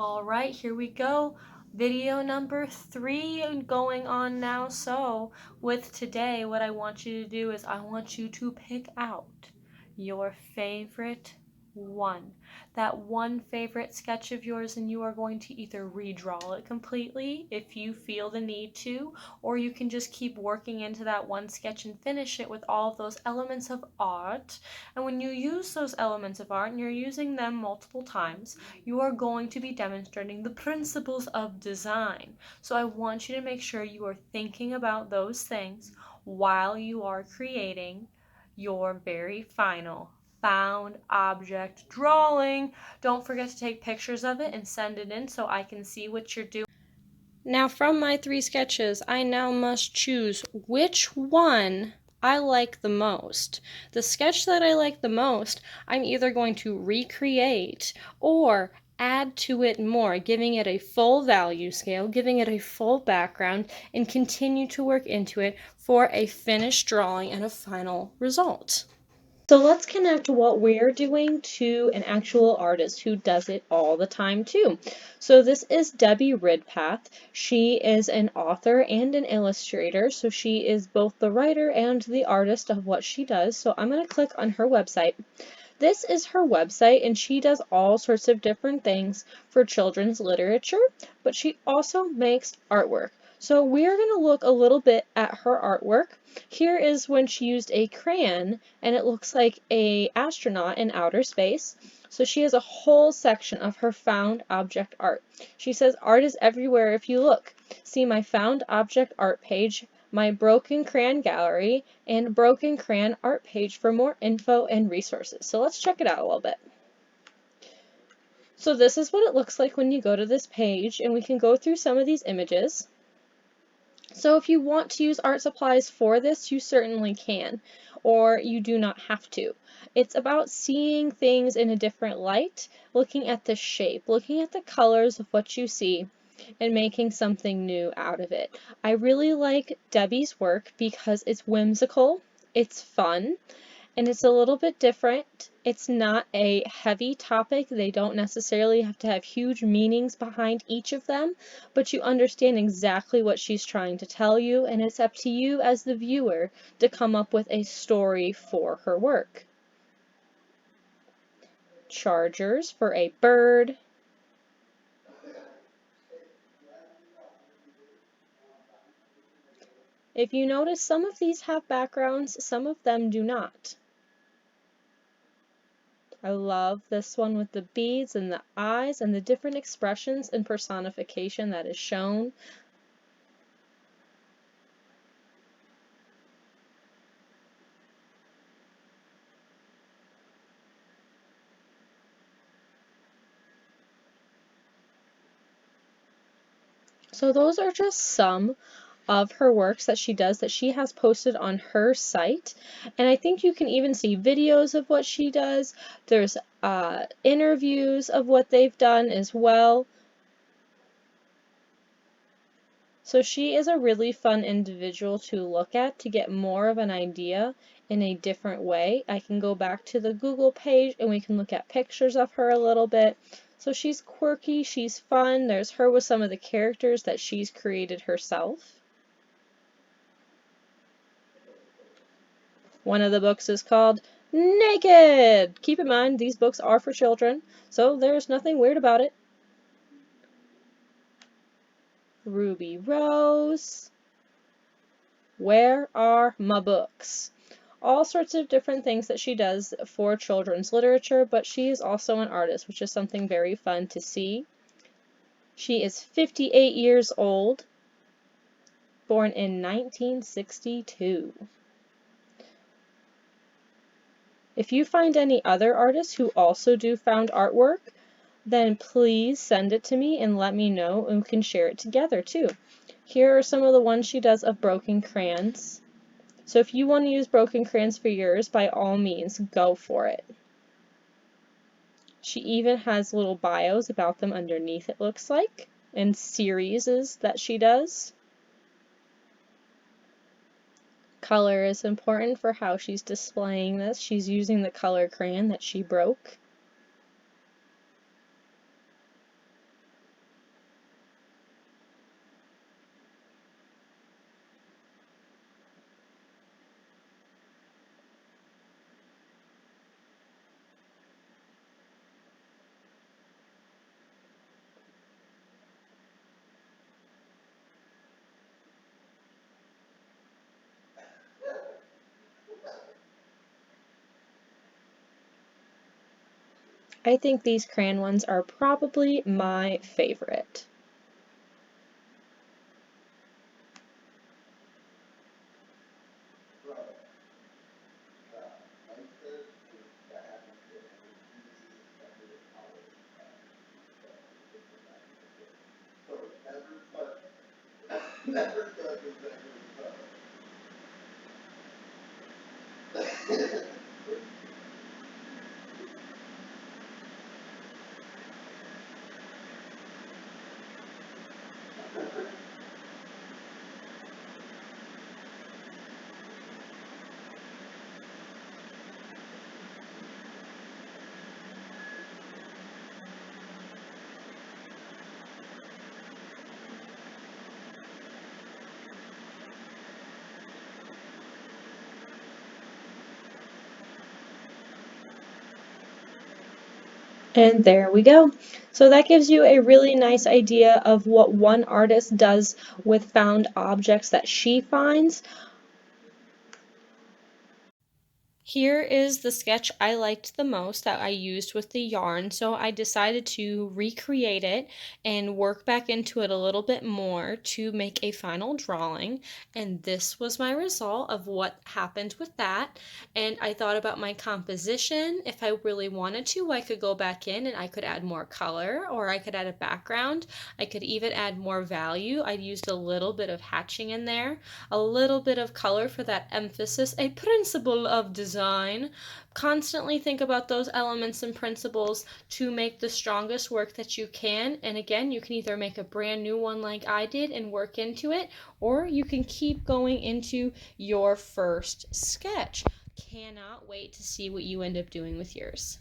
All right, here we go. Video number 3 going on now. So, with today, what I want you to do is I want you to pick out your favorite one. That one favorite sketch of yours, and you are going to either redraw it completely if you feel the need to, or you can just keep working into that one sketch and finish it with all of those elements of art. And when you use those elements of art and you're using them multiple times, you are going to be demonstrating the principles of design. So I want you to make sure you are thinking about those things while you are creating your very final found object drawing. Don't forget to take pictures of it and send it in so I can see what you're doing. Now from my 3 sketches, I now must choose which one I like the most. The sketch that I like the most, I'm either going to recreate or add to it more, giving it a full value scale, giving it a full background, and continue to work into it for a finished drawing and a final result. So let's connect what we're doing to an actual artist who does it all the time too. So this is Debbie Ridpath. She is an author and an illustrator, so she is both the writer and the artist of what she does. So I'm going to click on her website. This is her website, and she does all sorts of different things for children's literature, but she also makes artwork. So we're going to look a little bit at her artwork. Here is when she used a crayon, and it looks like an astronaut in outer space. So she has a whole section of her found object art. She says, "Art is everywhere if you look. See my found object art page, my Broken Crayon Gallery, and Broken Crayon Art page for more info and resources." So let's check it out a little bit. So this is what it looks like when you go to this page, and we can go through some of these images. So if you want to use art supplies for this, you certainly can, or you do not have to. It's about seeing things in a different light, looking at the shape, looking at the colors of what you see, and making something new out of it. I really like Debbie's work because it's whimsical, it's fun, and it's a little bit different. It's not a heavy topic. They don't necessarily have to have huge meanings behind each of them, but you understand exactly what she's trying to tell you, and it's up to you as the viewer to come up with a story for her work. Chargers for a bird. If you notice, some of these have backgrounds, some of them do not. I love this one with the beads and the eyes and the different expressions and personification that is shown. So those are just some of her works that she does that she has posted on her site, and I think you can even see videos of what she does. There's interviews of what they've done as well. So she is a really fun individual to look at to get more of an idea in a different way. I can go back to the Google page and we can look at pictures of her a little bit. So she's quirky, she's fun. There's her with some of the characters that she's created herself. One of the books is called Naked! Keep in mind, these books are for children, so there's nothing weird about it. Ruby Rose. Where are my books? All sorts of different things that she does for children's literature, but she is also an artist, which is something very fun to see. She is 58 years old, born in 1962. If you find any other artists who also do found artwork, then please send it to me and let me know, and we can share it together too. Here are some of the ones she does of broken crayons. So if you want to use broken crayons for yours, by all means, go for it. She even has little bios about them underneath, it looks like, and series that she does. Color is important for how she's displaying this. She's using the color crayon that she broke. I think these crayon ones are probably my favorite. And there we go. So that gives you a really nice idea of what one artist does with found objects that she finds. Here is the sketch I liked the most that I used with the yarn, so I decided to recreate it and work back into it a little bit more to make a final drawing, and this was my result of what happened with that. And I thought about my composition. If I really wanted to, I could go back in and I could add more color, or I could add a background. I could even add more value. I used a little bit of hatching in there, a little bit of color for that emphasis, a principle of design. Constantly think about those elements and principles to make the strongest work that you can. And again, you can either make a brand new one like I did and work into it, or you can keep going into your first sketch. Cannot wait to see what you end up doing with yours.